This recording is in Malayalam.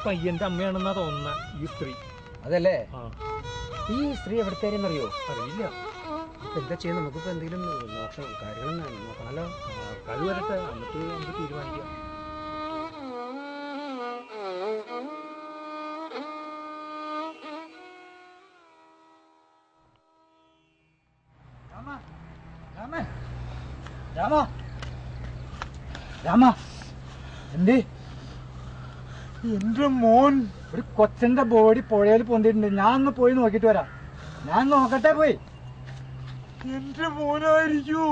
പയ്യന്റെ അമ്മയാണെന്നാ തോന്നുന്ന ഈ സ്ത്രീ. അതല്ലേ? ഈ സ്ത്രീ എവിടത്തേരെന്നറിയോ? അറിയില്ല. എന്താ ചെയ്യാൻ? നമുക്കിപ്പോ എന്തെങ്കിലും കാര്യങ്ങൾ നോക്കണല്ലോ. ആൾക്കാർ വരട്ടെ, എന്നിട്ട് നമുക്ക് തീരുമാനിക്കാം. എന്തേ? എന്റെ മോൻ ഒരു കൊച്ചന്റെ ബോഡി പുഴയിൽ പൊന്തിട്ടുണ്ട്. ഞാൻ ഒന്ന് പോയി നോക്കിട്ട് വരാം. ഞാൻ നോക്കട്ടെ പോയി. എന്റെ മോനായിരിക്കൂ.